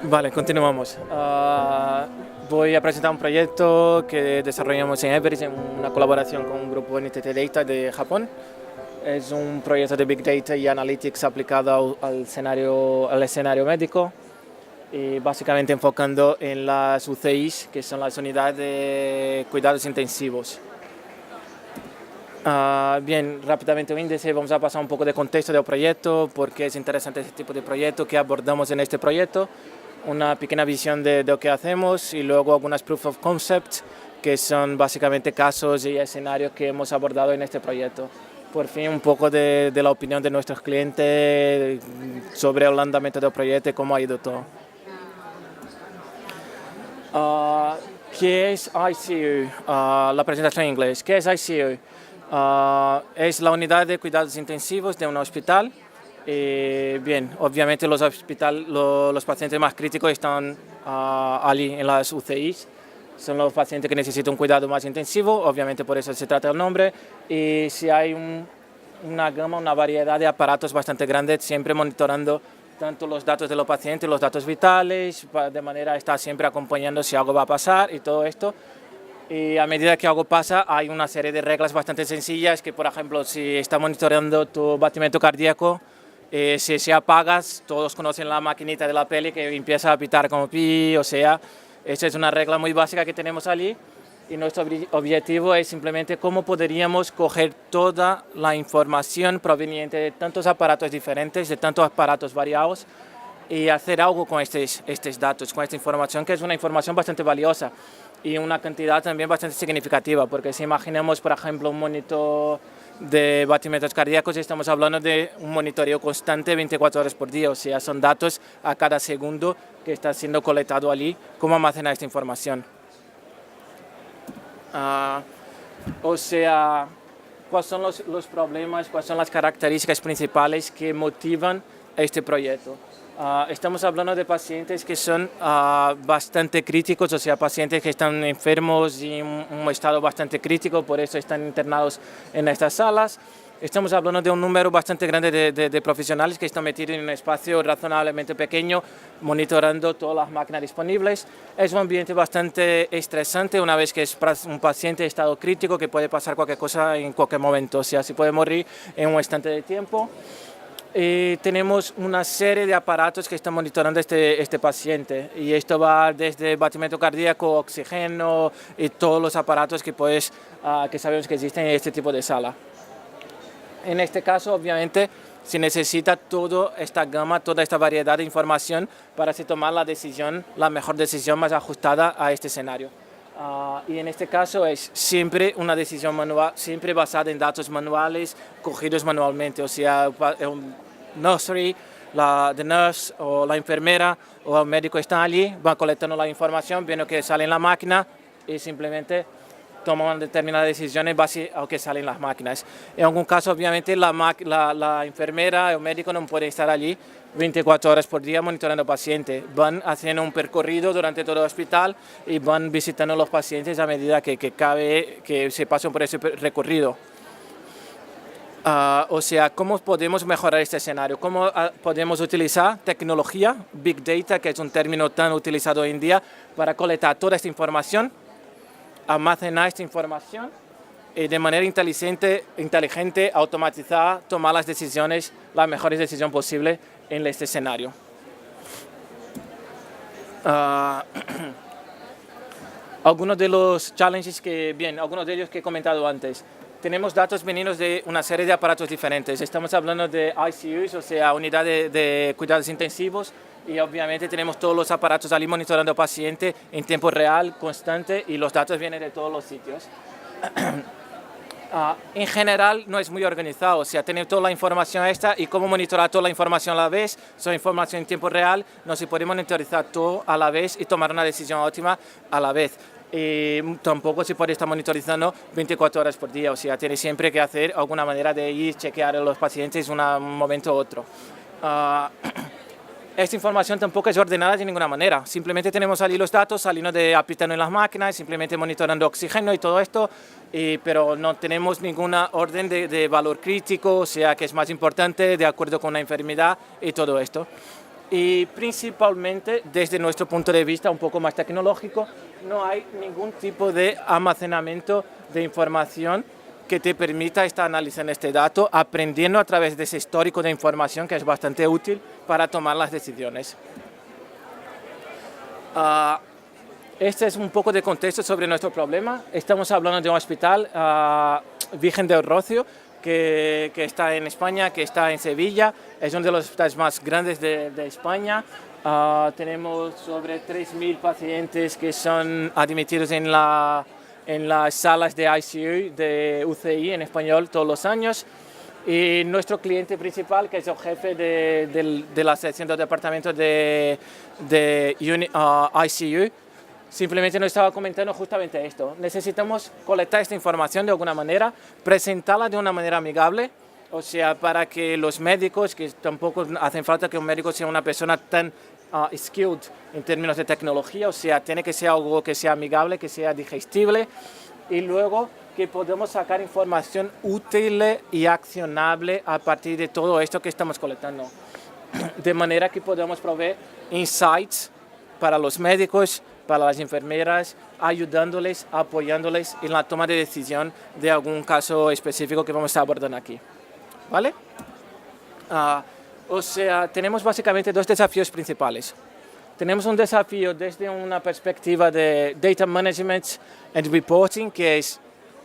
Vale, continuamos. Voy a presentar un proyecto que desarrollamos en Everest en una colaboración con un grupo NTT Data de Japón. Es un proyecto de Big Data y Analytics aplicado al escenario médico y básicamente enfocando en las UCIs, que son las unidades de cuidados intensivos. Bien, rápidamente un índice, vamos a pasar un poco de contexto del proyecto, por qué es interesante este tipo de proyecto, qué abordamos en este proyecto, una pequeña visión de lo que hacemos y luego algunas proof of concept, que son básicamente casos y escenarios que hemos abordado en este proyecto. Por fin un poco de la opinión de nuestros clientes sobre el andamiento del proyecto y cómo ha ido todo. ¿Qué es ICU? La presentación en inglés. ¿Qué es ICU? Es la unidad de cuidados intensivos de un hospital. Bien, obviamente los pacientes más críticos están allí en las UCIs. Son los pacientes que necesitan un cuidado más intensivo, obviamente por eso se trata el nombre. Y si hay una variedad de aparatos bastante grande, siempre monitorando tanto los datos de los pacientes, los datos vitales, de manera a estar siempre acompañando si algo va a pasar y todo esto. Y a medida que algo pasa, hay una serie de reglas bastante sencillas que, por ejemplo, si está monitoreando tu batimento cardíaco, si se apagas, todos conocen la maquinita de la peli que empieza a pitar como pi, o sea, esa es una regla muy básica que tenemos allí. Y nuestro objetivo es simplemente cómo podríamos coger toda la información proveniente de tantos aparatos diferentes, de tantos aparatos variados, y hacer algo con estos datos, con esta información, que es una información bastante valiosa y una cantidad también bastante significativa, porque si imaginemos, por ejemplo, un monitor de batimentos cardíacos, estamos hablando de un monitoreo constante 24 horas por día, o sea, son datos a cada segundo que está siendo colectado allí, cómo almacenar esta información. O sea, ¿cuáles son los problemas, cuáles son las características principales que motivan este proyecto? Estamos hablando de pacientes que son bastante críticos, o sea, pacientes que están enfermos y en un estado bastante crítico, por eso están internados en estas salas. Estamos hablando de un número bastante grande de profesionales que están metidos en un espacio razonablemente pequeño, monitorando todas las máquinas disponibles. Es un ambiente bastante estresante una vez que es un paciente en estado crítico, que puede pasar cualquier cosa en cualquier momento, o sea, se puede morir en un instante de tiempo. Tenemos una serie de aparatos que están monitorando este paciente, y esto va desde batimento cardíaco, oxígeno y todos los aparatos que sabemos que existen en este tipo de sala. En este caso, obviamente, se necesita toda esta gama, toda esta variedad de información para tomar la mejor decisión más ajustada a este escenario. Y en este caso es siempre una decisión manual, siempre basada en datos manuales, cogidos manualmente, o sea, el nursery, la nurse o la enfermera o el médico están allí, van colectando la información, viendo que sale en la máquina y simplemente toman determinadas decisiones en base a lo que salen las máquinas. En algún caso, obviamente, la enfermera o el médico no puede estar allí 24 horas por día monitorando pacientes. Van haciendo un percorrido durante todo el hospital y van visitando a los pacientes a medida que se pasan por ese recorrido. O sea, ¿cómo podemos mejorar este escenario? ¿Cómo podemos utilizar tecnología, Big Data, que es un término tan utilizado hoy en día, para colectar toda esta información, almacenar esta información y de manera inteligente, automatizada, tomar las decisiones, la mejor decisión posible en este escenario? Algunos de los challenges algunos de ellos que he comentado antes. Tenemos datos venidos de una serie de aparatos diferentes. Estamos hablando de ICUs, o sea, unidades de cuidados intensivos, y obviamente tenemos todos los aparatos allí monitorando al paciente en tiempo real, constante, y los datos vienen de todos los sitios. En general no es muy organizado, o sea, tener toda la información esta y cómo monitorar toda la información a la vez, son información en tiempo real, no se puede monitorizar todo a la vez y tomar una decisión óptima a la vez. Tampoco se puede estar monitorizando 24 horas por día, o sea, tiene siempre que hacer alguna manera de ir chequear a los pacientes un momento u otro. Esta información tampoco es ordenada de ninguna manera, simplemente tenemos allí los datos saliendo apitando en las máquinas, simplemente monitorando oxígeno y todo esto, pero no tenemos ninguna orden de valor crítico, o sea, que es más importante de acuerdo con la enfermedad y todo esto. Y principalmente, desde nuestro punto de vista un poco más tecnológico, no hay ningún tipo de almacenamiento de información que te permita estar analizando este dato, aprendiendo a través de ese histórico de información que es bastante útil para tomar las decisiones. Este es un poco de contexto sobre nuestro problema. Estamos hablando de un hospital, Virgen del Rocío, que está en España, que está en Sevilla. Es uno de los hospitales más grandes de España. Tenemos sobre 3.000 pacientes que son admitidos en las salas de ICU, de UCI en español, todos los años. Y nuestro cliente principal, que es el jefe de la sección del departamento de ICU, simplemente nos estaba comentando justamente esto. Necesitamos colectar esta información de alguna manera, presentarla de una manera amigable, o sea, para que los médicos, que tampoco hacen falta que un médico sea una persona tan skilled en términos de tecnología, o sea, tiene que ser algo que sea amigable, que sea digestible, y luego que podemos sacar información útil y accionable a partir de todo esto que estamos colectando. De manera que podemos proveer insights para los médicos, para las enfermeras, ayudándoles, apoyándoles en la toma de decisión de algún caso específico que vamos a abordar aquí. ¿Vale? O sea, tenemos básicamente dos desafíos principales. Tenemos un desafío desde una perspectiva de Data Management and Reporting, que es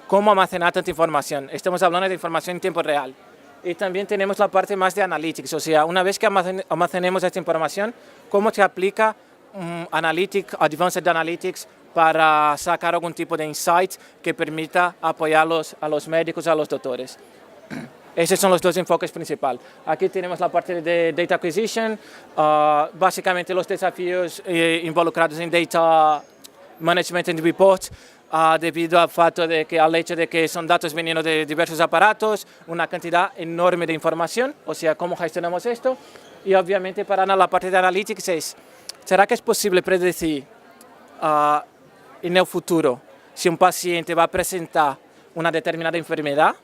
cómo almacenar tanta información. Estamos hablando de información en tiempo real. Y también tenemos la parte más de Analytics, o sea, una vez que almacenemos esta información, cómo se aplica Advanced Analytics para sacar algún tipo de insight que permita apoyar a los médicos, a los doctores. Esos son los dos enfoques principales. Aquí tenemos la parte de Data Acquisition, básicamente los desafíos involucrados en Data Management and Report, debido al hecho de que son datos viniendo de diversos aparatos, una cantidad enorme de información, o sea, cómo gestionamos esto. Y obviamente para la parte de Analytics es, ¿será que es posible predecir en el futuro si un paciente va a presentar una determinada enfermedad?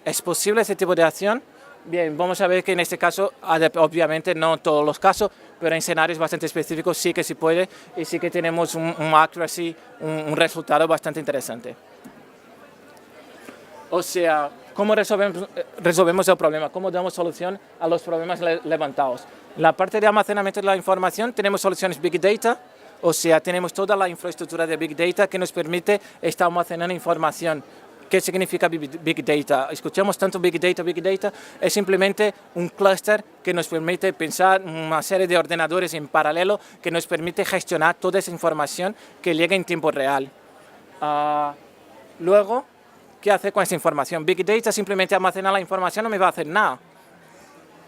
¿Es posible ese tipo de acción? Bien, vamos a ver que en este caso, obviamente no en todos los casos, pero en escenarios bastante específicos sí que se puede y sí que tenemos un accuracy, un resultado bastante interesante. O sea, ¿cómo resolvemos el problema? ¿Cómo damos solución a los problemas levantados? En la parte de almacenamiento de la información tenemos soluciones Big Data, o sea, tenemos toda la infraestructura de Big Data que nos permite estar almacenando información. ¿Qué significa Big Data? Escuchamos tanto Big Data, es simplemente un clúster que nos permite pensar una serie de ordenadores en paralelo que nos permite gestionar toda esa información que llega en tiempo real. Luego, ¿qué hacer con esa información? Big Data simplemente almacenar la información no me va a hacer nada.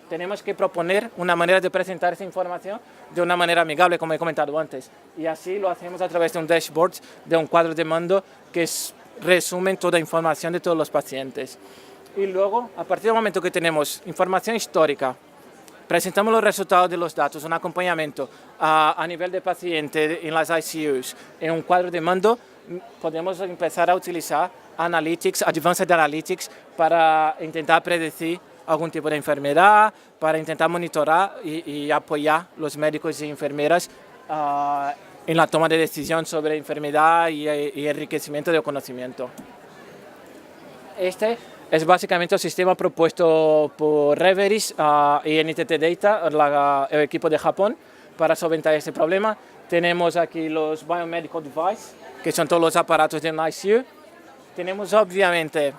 Tenemos que proponer una manera de presentar esa información de una manera amigable, como he comentado antes. Y así lo hacemos a través de un dashboard, de un cuadro de mando que resumen toda la información de todos los pacientes. Y luego, a partir del momento que tenemos información histórica, presentamos los resultados de los datos, un acompañamiento a nivel de paciente en las ICUs, en un cuadro de mando, podemos empezar a utilizar Analytics, Advanced Analytics, para intentar predecir algún tipo de enfermedad, para intentar monitorar y apoyar a los médicos y enfermeras en la toma de decisión sobre enfermedad y enriquecimiento del conocimiento. Este es básicamente el sistema propuesto por Reveris y NTT Data, el equipo de Japón, para solventar este problema. Tenemos aquí los Biomedical Devices, que son todos los aparatos del ICU. Tenemos obviamente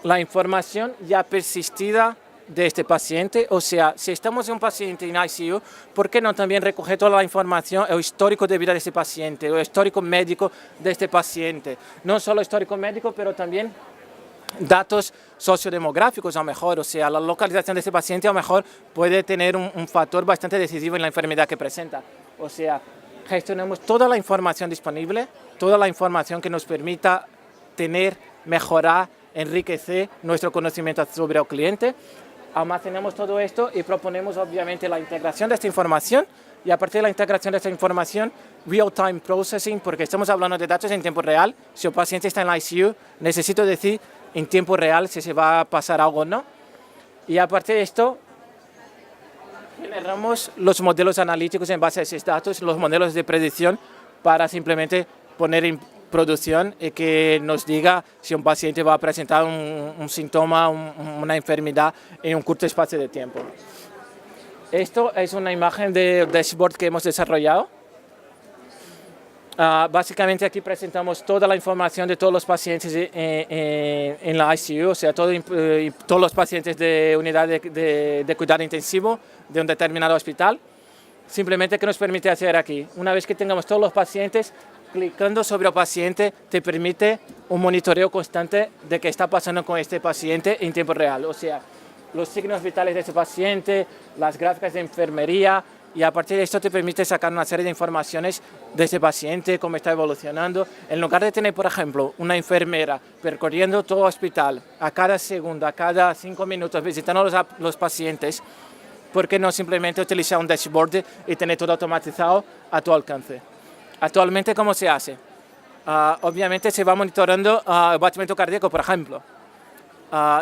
la información ya persistida de este paciente, o sea, si estamos en un paciente en ICU, ¿por qué no también recoger toda la información, el histórico de vida de este paciente, el histórico médico de este paciente? No solo histórico médico, pero también datos sociodemográficos a lo mejor, o sea, la localización de este paciente a lo mejor puede tener un factor bastante decisivo en la enfermedad que presenta. O sea, gestionamos toda la información disponible, toda la información que nos permita tener, mejorar, enriquecer nuestro conocimiento sobre el cliente. Almacenamos todo esto y proponemos obviamente la integración de esta información y a partir de la integración de esta información, real-time processing, porque estamos hablando de datos en tiempo real. Si el paciente está en la ICU, necesito decir en tiempo real si se va a pasar algo o no. Y a partir de esto, generamos los modelos analíticos en base a esos datos, los modelos de predicción, para simplemente poner en producción y que nos diga si un paciente va a presentar un síntoma, una enfermedad en un corto espacio de tiempo. Esto es una imagen de dashboard que hemos desarrollado. Básicamente aquí presentamos toda la información de todos los pacientes en la ICU, o sea, todos los pacientes de unidad de cuidado intensivo de un determinado hospital. Simplemente, ¿qué nos permite hacer aquí? Una vez que tengamos todos los pacientes, clicando sobre el paciente te permite un monitoreo constante de qué está pasando con este paciente en tiempo real. O sea, los signos vitales de este paciente, las gráficas de enfermería, y a partir de esto te permite sacar una serie de informaciones de ese paciente, cómo está evolucionando. En lugar de tener, por ejemplo, una enfermera percorriendo todo el hospital a cada segundo, a cada 5 minutos, visitando los pacientes, ¿por qué no simplemente utilizar un dashboard y tener todo automatizado a tu alcance? Actualmente, ¿cómo se hace? Obviamente se va monitoreando el batimento cardíaco, por ejemplo.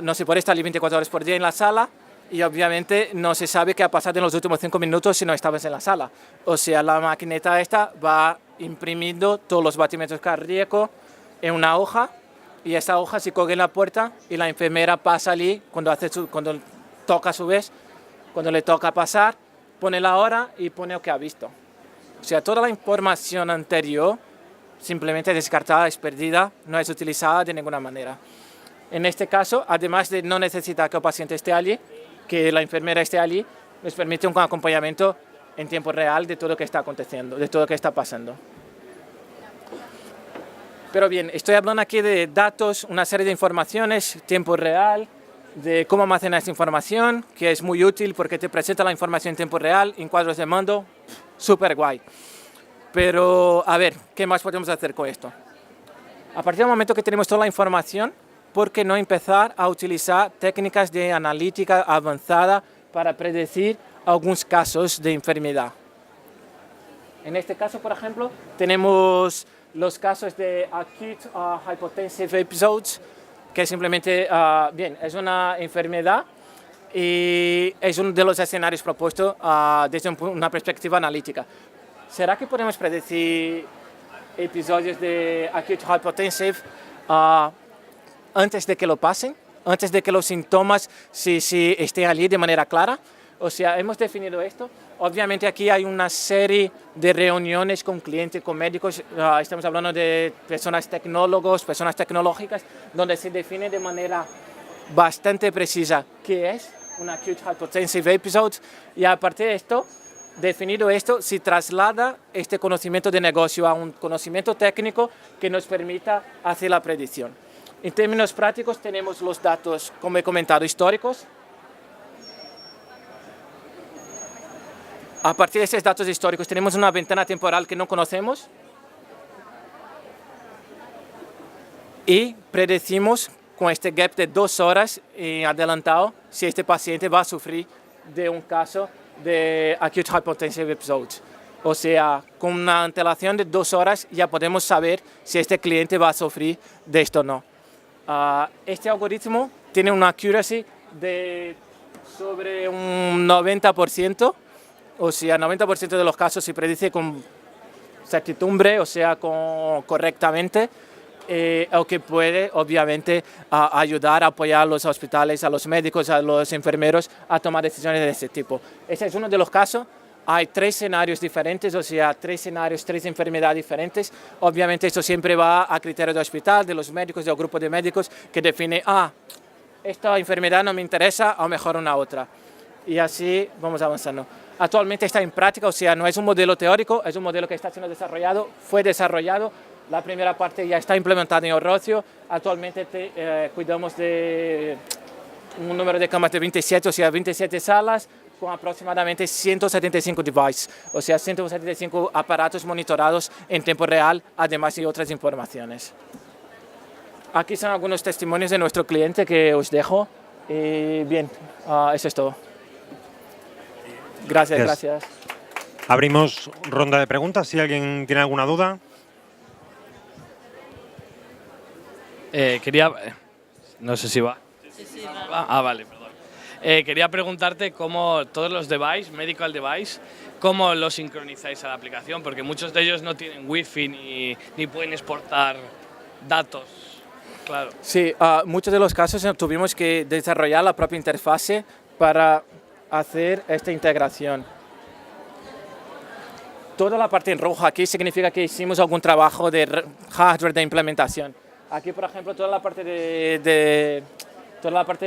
No se puede estar 24 horas por día en la sala, y obviamente no se sabe qué ha pasado en los últimos 5 minutos si no estabas en la sala. O sea, la maquineta esta va imprimiendo todos los batimientos cardíacos en una hoja, y esa hoja se coge en la puerta y la enfermera pasa allí cuando toca a su vez, cuando le toca pasar, pone la hora y pone lo que ha visto. O sea, toda la información anterior simplemente es descartada, es perdida, no es utilizada de ninguna manera. En este caso, además de no necesitar que el paciente esté allí, que la enfermera esté allí, nos permite un acompañamiento en tiempo real de todo lo que está aconteciendo, de todo lo que está pasando. Pero bien, estoy hablando aquí de datos, una serie de informaciones, tiempo real, de cómo almacenar esta información, que es muy útil porque te presenta la información en tiempo real, en cuadros de mando, súper guay. Pero, a ver, ¿qué más podemos hacer con esto? A partir del momento que tenemos toda la información, ¿por qué no empezar a utilizar técnicas de analítica avanzada para predecir algunos casos de enfermedad? En este caso, por ejemplo, tenemos los casos de acute hypotensive episodes, que simplemente, bien, es una enfermedad y es uno de los escenarios propuestos desde una perspectiva analítica. ¿Será que podemos predecir episodios de acute hypotensive antes de que lo pasen, antes de que los síntomas si estén allí de manera clara? O sea, hemos definido esto. Obviamente aquí hay una serie de reuniones con clientes, con médicos. Estamos hablando de personas tecnólogos, personas tecnológicas, donde se define de manera bastante precisa qué es un acute hypotensive episode. Y a partir de esto, definido esto, se traslada este conocimiento de negocio a un conocimiento técnico que nos permita hacer la predicción. En términos prácticos, tenemos los datos, como he comentado, históricos. A partir de estos datos históricos, tenemos una ventana temporal que no conocemos y predecimos con este gap de 2 horas adelantado si este paciente va a sufrir de un caso de acute hypotensive episode. O sea, con una antelación de 2 horas ya podemos saber si este cliente va a sufrir de esto o no. Este algoritmo tiene una accuracy de sobre un 90%, o sea, 90% de los casos se predice con certidumbre, o sea, correctamente, o que puede, obviamente, ayudar a apoyar a los hospitales, a los médicos, a los enfermeros a tomar decisiones de este tipo. Este es uno de los casos. Hay 3 escenarios diferentes, o sea, 3 escenarios, 3 enfermedades diferentes. Obviamente esto siempre va a criterio del hospital, de los médicos, del grupo de médicos, que define, esta enfermedad no me interesa, a lo mejor una otra. Y así vamos avanzando. Actualmente está en práctica, o sea, no es un modelo teórico, es un modelo que está siendo desarrollado, fue desarrollado. La primera parte ya está implementada en Orrocio. Actualmente cuidamos de un número de camas de 27, o sea, 27 salas, con aproximadamente 175 devices, o sea, 175 aparatos monitorados en tiempo real, además de otras informaciones. Aquí son algunos testimonios de nuestro cliente que os dejo. Bien, eso es todo. Gracias. Abrimos ronda de preguntas, si alguien tiene alguna duda. No sé si va. Sí, va. Vale, perdón. Quería preguntarte cómo todos los medical device, cómo los sincronizáis a la aplicación, porque muchos de ellos no tienen wifi ni pueden exportar datos. Claro. Sí, muchos de los casos tuvimos que desarrollar la propia interfase para hacer esta integración. Toda la parte en rojo aquí significa que hicimos algún trabajo de hardware de implementación. Aquí, por ejemplo, toda la parte de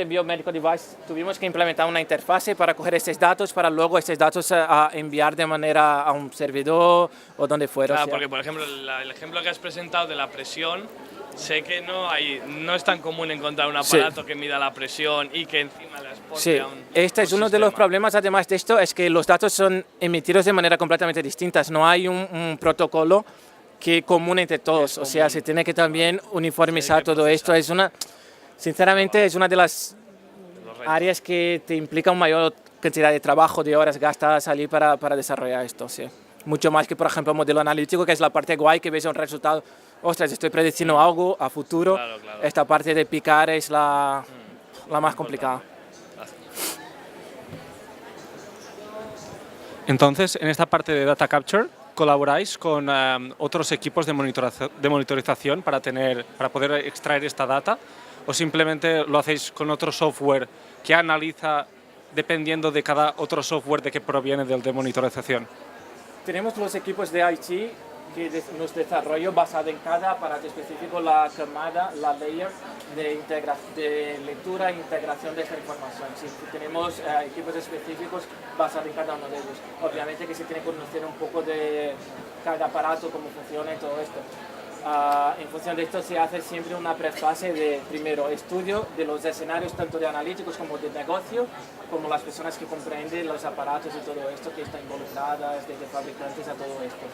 biomedical device, tuvimos que implementar una interfase para coger estos datos, para luego estos datos a enviar de manera a un servidor o donde fuera. Claro, porque por ejemplo, el ejemplo que has presentado de la presión, sé que no es tan común encontrar un aparato que mida la presión y que encima le exporte a un este es uno de los sistema. problemas, además de esto, es que los datos son emitidos de manera completamente distinta. No hay un protocolo que común entre todos. O sea, se tiene que también uniformizar todo esto. Sinceramente, es una de las áreas que te implica una mayor cantidad de trabajo, de horas gastadas allí para desarrollar esto. Sí. Mucho más que, por ejemplo, el modelo analítico, que es la parte guay, que ves un resultado. Ostras, estoy prediciendo algo a futuro. Claro. Esta parte de picar es la más complicada. Entonces, en esta parte de Data Capture, ¿colaboráis con otros equipos de monitorización para poder extraer esta data? ¿O simplemente lo hacéis con otro software que analiza dependiendo de cada otro software de que proviene del de monitorización? Tenemos los equipos de IT que nos desarrollo basado en cada aparato específico, la camada, la layer de lectura e integración de esta información. Sí, tenemos equipos específicos basados en cada uno de ellos. Obviamente que se tiene que conocer un poco de cada aparato, cómo funciona y todo esto. En función de esto se hace siempre una prefase de, primero, estudio de los escenarios tanto de analíticos como de negocio, como las personas que comprenden los aparatos y todo esto que están involucradas, desde fabricantes a todo esto.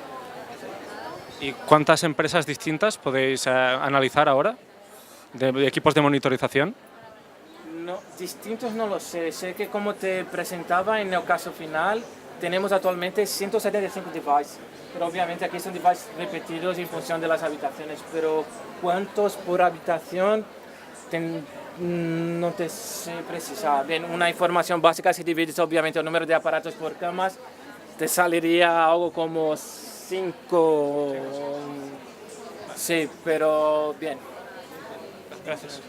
¿Y cuántas empresas distintas podéis analizar ahora de equipos de monitorización? No, distintos no lo sé. Sé que como te presentaba en el caso final, tenemos actualmente 175 devices, pero obviamente aquí son devices repetidos en función de las habitaciones, pero ¿cuántos por habitación? No te sé precisar. Bien, una información básica, si divides obviamente el número de aparatos por camas, te saliría algo como 5. Sí, pero bien. Gracias.